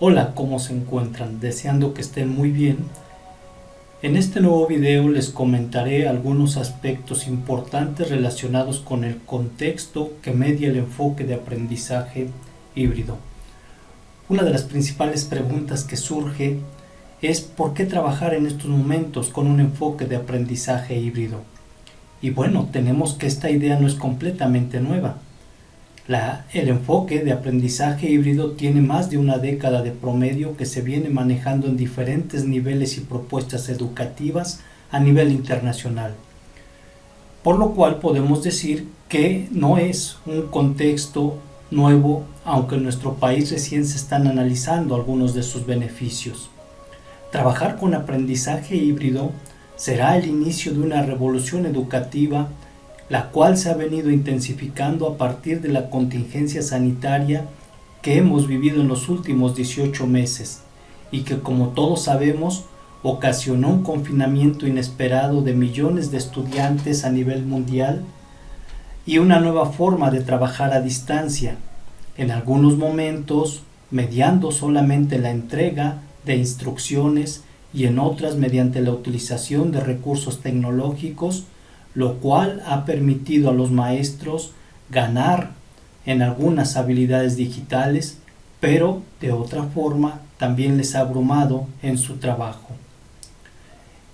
Hola, ¿cómo se encuentran? Deseando que estén muy bien. En este nuevo video les comentaré algunos aspectos importantes relacionados con el contexto que media el enfoque de aprendizaje híbrido. Una de las principales preguntas que surge es ¿por qué trabajar en estos momentos con un enfoque de aprendizaje híbrido? Y bueno, tenemos que esta idea no es completamente nueva. El enfoque de aprendizaje híbrido tiene más de una década de promedio que se viene manejando en diferentes niveles y propuestas educativas a nivel internacional. Por lo cual podemos decir que no es un contexto nuevo, aunque en nuestro país recién se están analizando algunos de sus beneficios. Trabajar con aprendizaje híbrido será el inicio de una revolución educativa, la cual se ha venido intensificando a partir de la contingencia sanitaria que hemos vivido en los últimos 18 meses y que, como todos sabemos, ocasionó un confinamiento inesperado de millones de estudiantes a nivel mundial y una nueva forma de trabajar a distancia, en algunos momentos mediando solamente la entrega de instrucciones y en otras mediante la utilización de recursos tecnológicos, lo cual ha permitido a los maestros ganar en algunas habilidades digitales, pero de otra forma también les ha abrumado en su trabajo.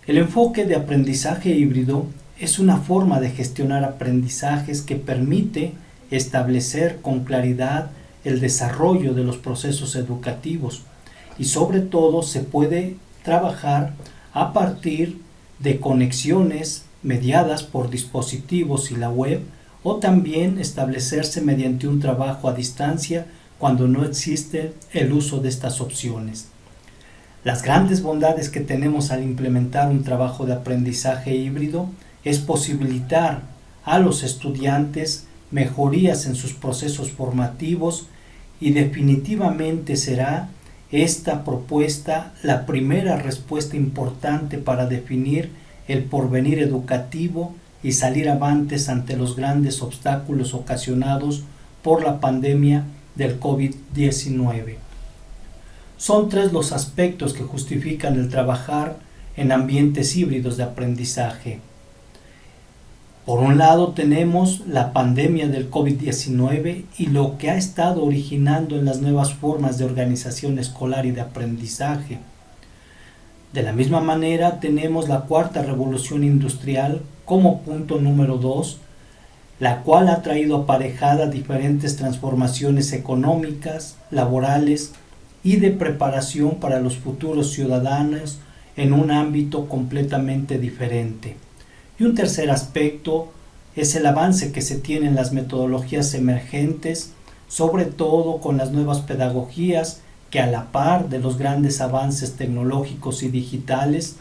El enfoque de aprendizaje híbrido es una forma de gestionar aprendizajes que permite establecer con claridad el desarrollo de los procesos educativos y sobre todo se puede trabajar a partir de conexiones mediadas por dispositivos y la web, o también establecerse mediante un trabajo a distancia cuando no existe el uso de estas opciones. Las grandes bondades que tenemos al implementar un trabajo de aprendizaje híbrido es posibilitar a los estudiantes mejorías en sus procesos formativos y definitivamente será esta propuesta la primera respuesta importante para definir el porvenir educativo y salir avantes ante los grandes obstáculos ocasionados por la pandemia del COVID-19. Son tres los aspectos que justifican el trabajar en ambientes híbridos de aprendizaje. Por un lado tenemos la pandemia del COVID-19 y lo que ha estado originando en las nuevas formas de organización escolar y de aprendizaje. De la misma manera tenemos la cuarta revolución industrial como punto número 2, la cual ha traído aparejada diferentes transformaciones económicas, laborales y de preparación para los futuros ciudadanos en un ámbito completamente diferente. Y un tercer aspecto es el avance que se tiene en las metodologías emergentes, sobre todo con las nuevas pedagogías que a la par de los grandes avances tecnológicos y digitales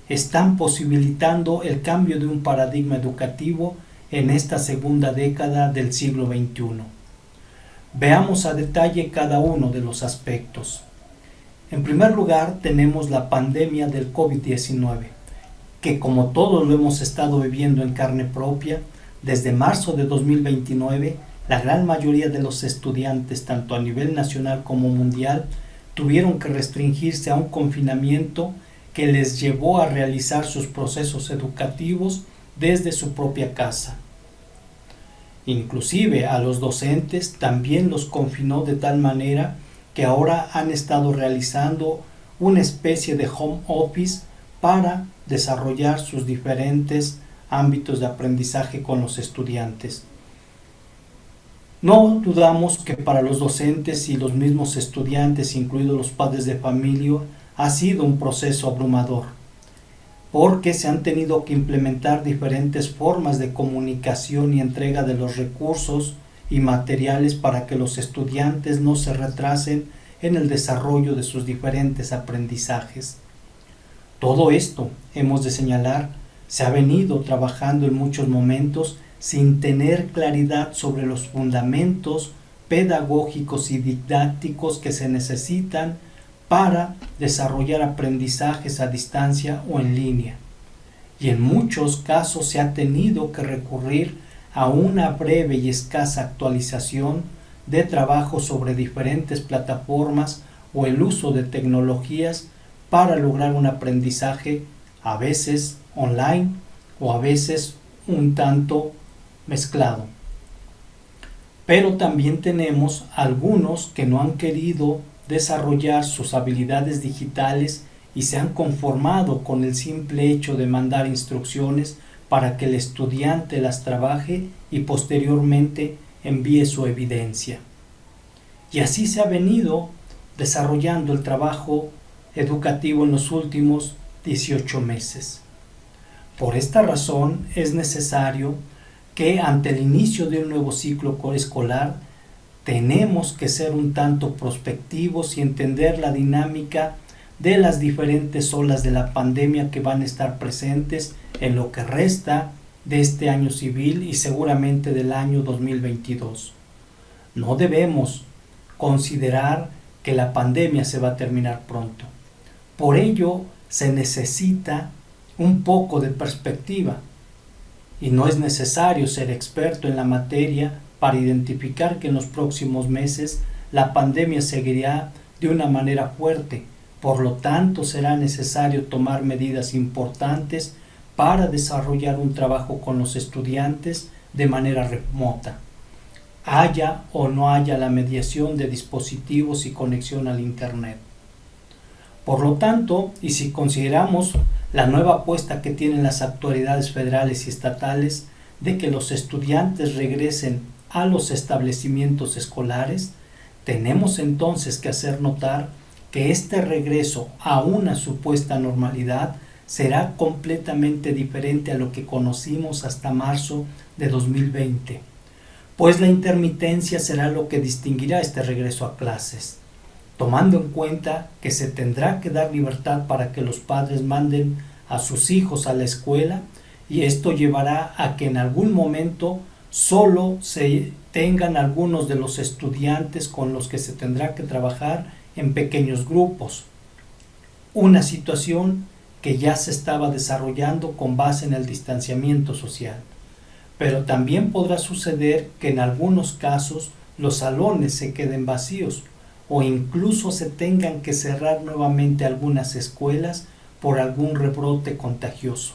están posibilitando el cambio de un paradigma educativo en esta segunda década del siglo XXI. Veamos a detalle cada uno de los aspectos. En primer lugar, tenemos la pandemia del COVID-19, que como todos lo hemos estado viviendo en carne propia, desde marzo de 2029, la gran mayoría de los estudiantes, tanto a nivel nacional como mundial, tuvieron que restringirse a un confinamiento que les llevó a realizar sus procesos educativos desde su propia casa. Inclusive a los docentes también los confinó de tal manera que ahora han estado realizando una especie de home office para desarrollar sus diferentes ámbitos de aprendizaje con los estudiantes. No dudamos que para los docentes y los mismos estudiantes, incluidos los padres de familia, ha sido un proceso abrumador, porque se han tenido que implementar diferentes formas de comunicación y entrega de los recursos y materiales para que los estudiantes no se retrasen en el desarrollo de sus diferentes aprendizajes. Todo esto, hemos de señalar, se ha venido trabajando en muchos momentos sin tener claridad sobre los fundamentos pedagógicos y didácticos que se necesitan para desarrollar aprendizajes a distancia o en línea. Y en muchos casos se ha tenido que recurrir a una breve y escasa actualización de trabajo sobre diferentes plataformas o el uso de tecnologías para lograr un aprendizaje a veces online o a veces un tanto mezclado. Pero también tenemos algunos que no han querido desarrollar sus habilidades digitales y se han conformado con el simple hecho de mandar instrucciones para que el estudiante las trabaje y posteriormente envíe su evidencia. Y así se ha venido desarrollando el trabajo educativo en los últimos 18 meses. Por esta razón es necesario que ante el inicio de un nuevo ciclo escolar tenemos que ser un tanto prospectivos y entender la dinámica de las diferentes olas de la pandemia que van a estar presentes en lo que resta de este año civil y seguramente del año 2022. No debemos considerar que la pandemia se va a terminar pronto. Por ello se necesita un poco de perspectiva y no es necesario ser experto en la materia para identificar que en los próximos meses la pandemia seguirá de una manera fuerte. Por lo tanto, será necesario tomar medidas importantes para desarrollar un trabajo con los estudiantes de manera remota, haya o no haya la mediación de dispositivos y conexión al Internet. Por lo tanto, y si consideramos la nueva apuesta que tienen las autoridades federales y estatales de que los estudiantes regresen a los establecimientos escolares, tenemos entonces que hacer notar que este regreso a una supuesta normalidad será completamente diferente a lo que conocimos hasta marzo de 2020, pues la intermitencia será lo que distinguirá este regreso a clases, tomando en cuenta que se tendrá que dar libertad para que los padres manden a sus hijos a la escuela y esto llevará a que en algún momento solo se tengan algunos de los estudiantes con los que se tendrá que trabajar en pequeños grupos, una situación que ya se estaba desarrollando con base en el distanciamiento social. Pero también podrá suceder que en algunos casos los salones se queden vacíos o incluso se tengan que cerrar nuevamente algunas escuelas por algún rebrote contagioso.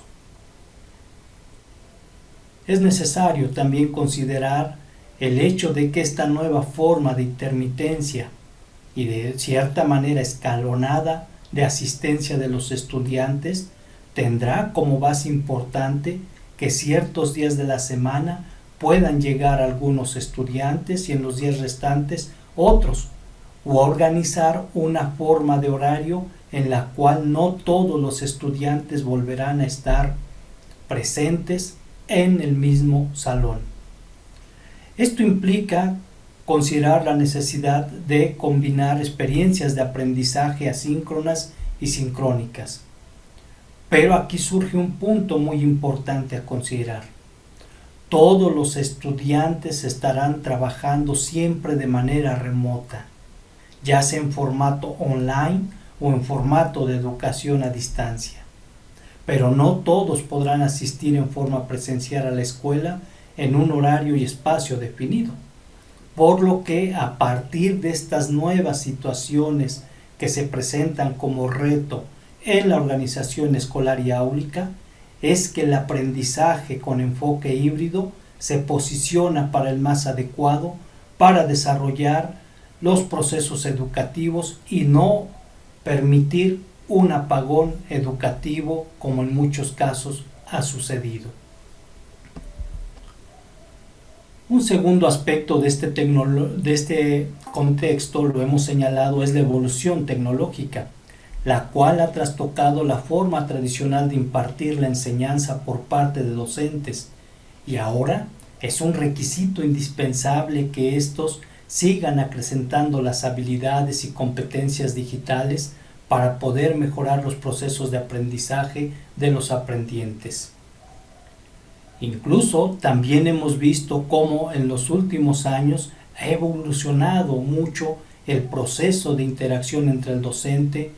Es necesario también considerar el hecho de que esta nueva forma de intermitencia y de cierta manera escalonada de asistencia de los estudiantes tendrá como base importante que ciertos días de la semana puedan llegar algunos estudiantes y en los días restantes otros, o organizar una forma de horario en la cual no todos los estudiantes volverán a estar presentes en el mismo salón. Esto implica considerar la necesidad de combinar experiencias de aprendizaje asíncronas y sincrónicas. Pero aquí surge un punto muy importante a considerar. Todos los estudiantes estarán trabajando siempre de manera remota, ya sea en formato online o en formato de educación a distancia. Pero no todos podrán asistir en forma presencial a la escuela en un horario y espacio definido. Por lo que a partir de estas nuevas situaciones que se presentan como reto en la organización escolar y áulica, es que el aprendizaje con enfoque híbrido se posiciona para el más adecuado para desarrollar los procesos educativos y no permitir un apagón educativo como en muchos casos ha sucedido. Un segundo aspecto de este contexto, lo hemos señalado, es la evolución tecnológica, la cual ha trastocado la forma tradicional de impartir la enseñanza por parte de docentes y ahora es un requisito indispensable que estos sigan acrecentando las habilidades y competencias digitales para poder mejorar los procesos de aprendizaje de los aprendientes. Incluso también hemos visto cómo en los últimos años ha evolucionado mucho el proceso de interacción entre el docente,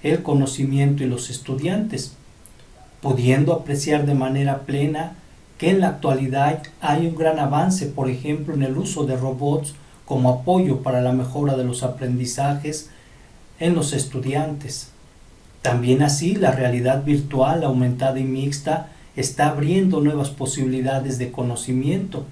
el conocimiento y los estudiantes, pudiendo apreciar de manera plena que en la actualidad hay un gran avance, por ejemplo, en el uso de robots como apoyo para la mejora de los aprendizajes en los estudiantes. También así, la realidad virtual aumentada y mixta está abriendo nuevas posibilidades de conocimiento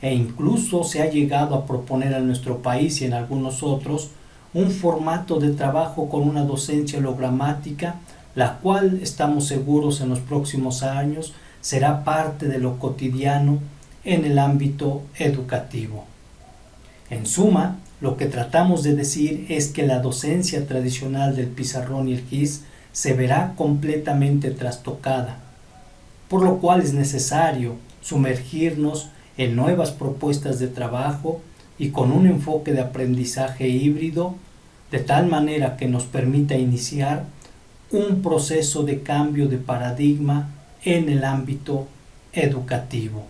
e incluso se ha llegado a proponer en nuestro país y en algunos otros un formato de trabajo con una docencia hologramática, la cual estamos seguros en los próximos años será parte de lo cotidiano en el ámbito educativo. En suma, lo que tratamos de decir es que la docencia tradicional del pizarrón y el GIS se verá completamente trastocada, por lo cual es necesario sumergirnos en nuevas propuestas de trabajo y con un enfoque de aprendizaje híbrido, de tal manera que nos permita iniciar un proceso de cambio de paradigma en el ámbito educativo.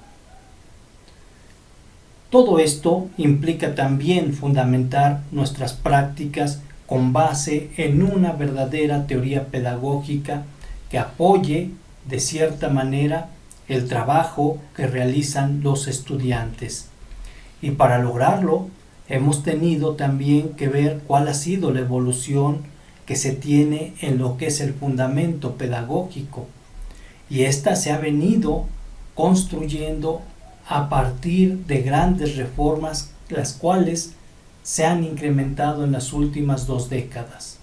Todo esto implica también fundamentar nuestras prácticas con base en una verdadera teoría pedagógica que apoye de cierta manera el trabajo que realizan los estudiantes. Y para lograrlo hemos tenido también que ver cuál ha sido la evolución que se tiene en lo que es el fundamento pedagógico. Y esta se ha venido construyendo a partir de grandes reformas, las cuales se han incrementado en las últimas 2 décadas.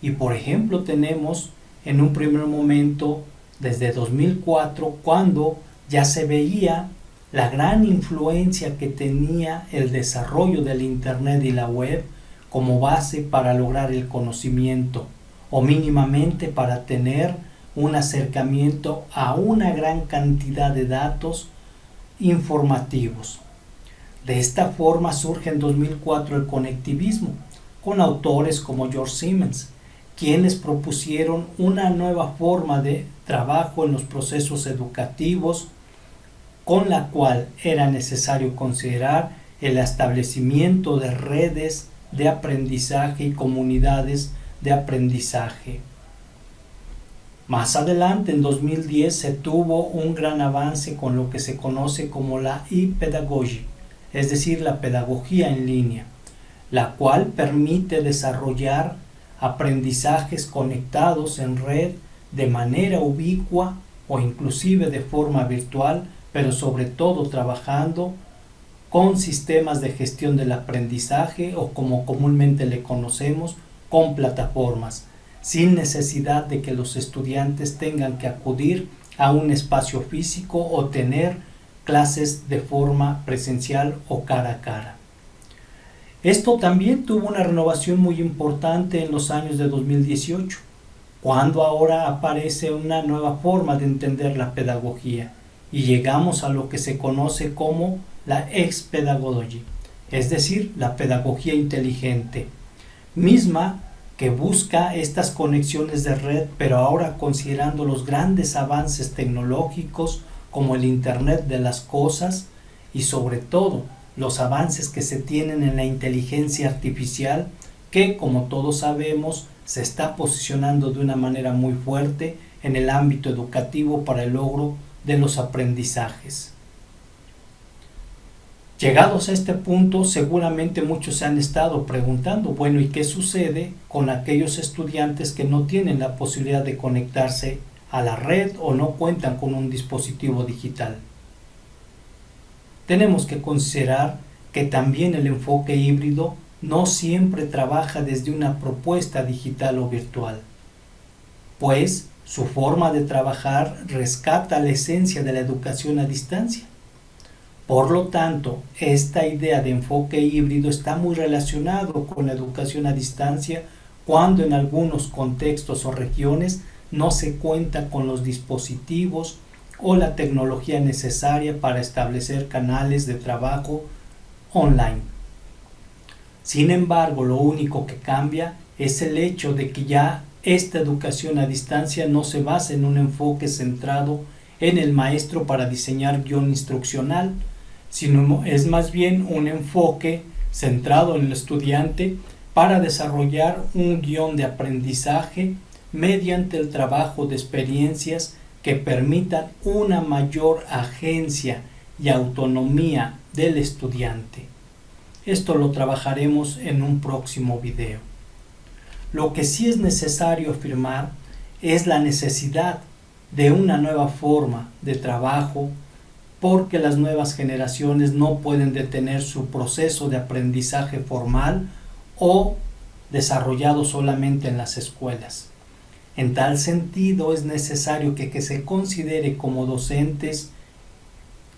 Y por ejemplo tenemos en un primer momento desde 2004, cuando ya se veía la gran influencia que tenía el desarrollo del Internet y la web como base para lograr el conocimiento, o mínimamente para tener un acercamiento a una gran cantidad de datos informativos. De esta forma surge en 2004 el conectivismo, con autores como George Siemens, quienes propusieron una nueva forma de trabajo en los procesos educativos, con la cual era necesario considerar el establecimiento de redes de aprendizaje y comunidades de aprendizaje. Más adelante, en 2010, se tuvo un gran avance con lo que se conoce como la e-pedagogy, es decir, la pedagogía en línea, la cual permite desarrollar aprendizajes conectados en red de manera ubicua o inclusive de forma virtual, pero sobre todo trabajando con sistemas de gestión del aprendizaje o como comúnmente le conocemos, con plataformas, sin necesidad de que los estudiantes tengan que acudir a un espacio físico o tener clases de forma presencial o cara a cara. Esto también tuvo una renovación muy importante en los años de 2018, cuando ahora aparece una nueva forma de entender la pedagogía y llegamos a lo que se conoce como la X-Pedagogy, es decir, la pedagogía inteligente, misma que busca estas conexiones de red, pero ahora considerando los grandes avances tecnológicos como el Internet de las cosas y sobre todo los avances que se tienen en la inteligencia artificial, que como todos sabemos se está posicionando de una manera muy fuerte en el ámbito educativo para el logro de los aprendizajes. Llegados a este punto, seguramente muchos se han estado preguntando, bueno, ¿y qué sucede con aquellos estudiantes que no tienen la posibilidad de conectarse a la red o no cuentan con un dispositivo digital? Tenemos que considerar que también el enfoque híbrido no siempre trabaja desde una propuesta digital o virtual, pues su forma de trabajar rescata la esencia de la educación a distancia. Por lo tanto, esta idea de enfoque híbrido está muy relacionado con la educación a distancia cuando en algunos contextos o regiones no se cuenta con los dispositivos o la tecnología necesaria para establecer canales de trabajo online. Sin embargo, lo único que cambia es el hecho de que ya esta educación a distancia no se basa en un enfoque centrado en el maestro para diseñar guión instruccional, sino es más bien un enfoque centrado en el estudiante para desarrollar un guión de aprendizaje mediante el trabajo de experiencias que permitan una mayor agencia y autonomía del estudiante. Esto lo trabajaremos en un próximo video. Lo que sí es necesario afirmar es la necesidad de una nueva forma de trabajo, porque las nuevas generaciones no pueden detener su proceso de aprendizaje formal o desarrollado solamente en las escuelas. En tal sentido, es necesario que se considere como docentes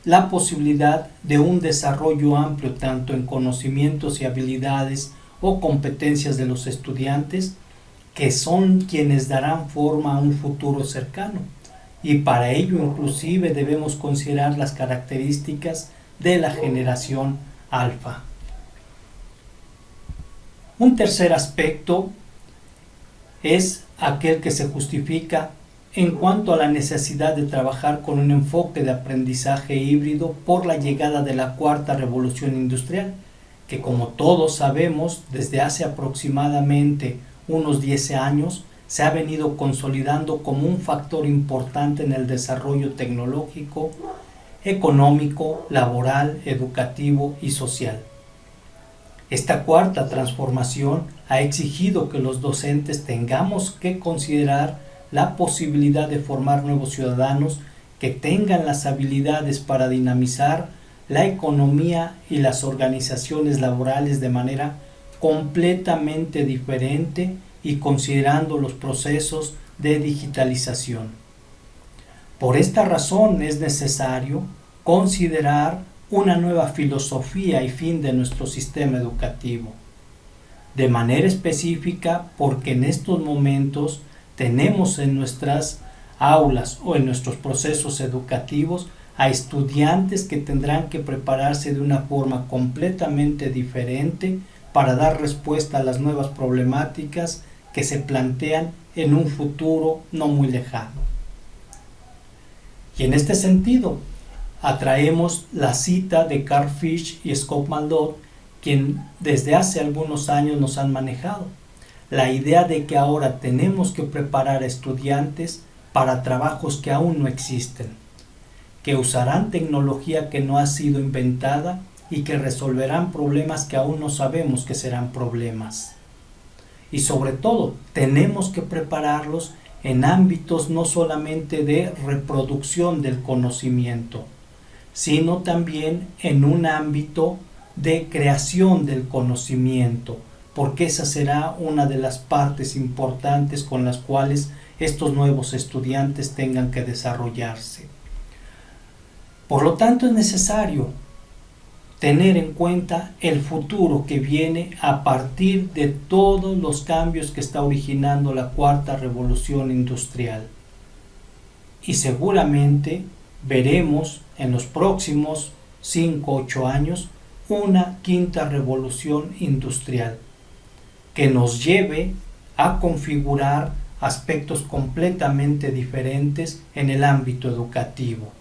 la posibilidad de un desarrollo amplio tanto en conocimientos y habilidades o competencias de los estudiantes, que son quienes darán forma a un futuro cercano. Y para ello inclusive debemos considerar las características de la generación alfa. Un tercer aspecto es aquel que se justifica en cuanto a la necesidad de trabajar con un enfoque de aprendizaje híbrido por la llegada de la cuarta revolución industrial, que como todos sabemos desde hace aproximadamente unos 10 años se ha venido consolidando como un factor importante en el desarrollo tecnológico, económico, laboral, educativo y social. Esta cuarta transformación ha exigido que los docentes tengamos que considerar la posibilidad de formar nuevos ciudadanos que tengan las habilidades para dinamizar la economía y las organizaciones laborales de manera completamente diferente y considerando los procesos de digitalización. Por esta razón es necesario considerar una nueva filosofía y fin de nuestro sistema educativo. De manera específica, porque en estos momentos tenemos en nuestras aulas o en nuestros procesos educativos a estudiantes que tendrán que prepararse de una forma completamente diferente para dar respuesta a las nuevas problemáticas que se plantean en un futuro no muy lejano. Y en este sentido, atraemos la cita de Carl Fish y Scott McLeod, quien desde hace algunos años nos han manejado. La idea de que ahora tenemos que preparar a estudiantes para trabajos que aún no existen, que usarán tecnología que no ha sido inventada y que resolverán problemas que aún no sabemos que serán problemas. Y sobre todo, tenemos que prepararlos en ámbitos no solamente de reproducción del conocimiento, sino también en un ámbito de creación del conocimiento, porque esa será una de las partes importantes con las cuales estos nuevos estudiantes tengan que desarrollarse. Por lo tanto, es necesario tener en cuenta el futuro que viene a partir de todos los cambios que está originando la cuarta revolución industrial. Y seguramente veremos en los próximos 5-8 años una quinta revolución industrial que nos lleve a configurar aspectos completamente diferentes en el ámbito educativo.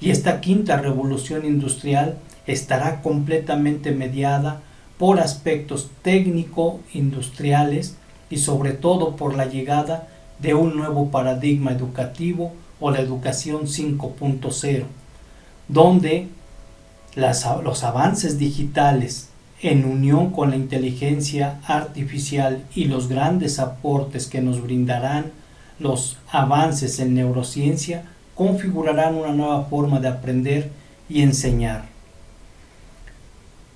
Y esta quinta revolución industrial estará completamente mediada por aspectos técnico-industriales y sobre todo por la llegada de un nuevo paradigma educativo o la educación 5.0, donde los avances digitales en unión con la inteligencia artificial y los grandes aportes que nos brindarán los avances en neurociencia configurarán una nueva forma de aprender y enseñar.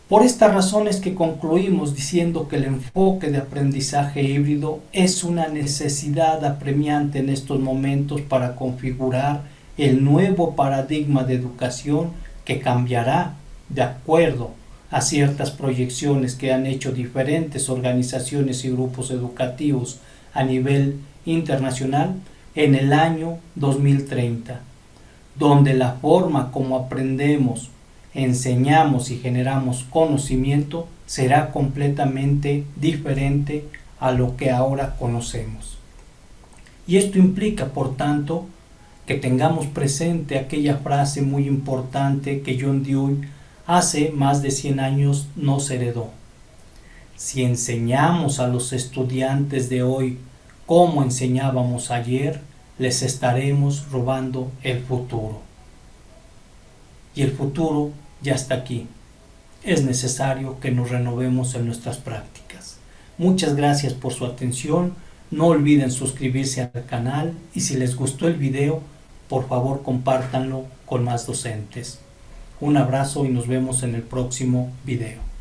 Por esta razón es que concluimos diciendo que el enfoque de aprendizaje híbrido es una necesidad apremiante en estos momentos para configurar el nuevo paradigma de educación que cambiará de acuerdo a ciertas proyecciones que han hecho diferentes organizaciones y grupos educativos a nivel internacional en el año 2030, donde la forma como aprendemos, enseñamos y generamos conocimiento será completamente diferente a lo que ahora conocemos. Y esto implica, por tanto, que tengamos presente aquella frase muy importante que John Dewey hace más de 100 años nos heredó. Si enseñamos a los estudiantes de hoy como enseñábamos ayer, les estaremos robando el futuro. Y el futuro ya está aquí. Es necesario que nos renovemos en nuestras prácticas. Muchas gracias por su atención. No olviden suscribirse al canal y si les gustó el video, por favor compártanlo con más docentes. Un abrazo y nos vemos en el próximo video.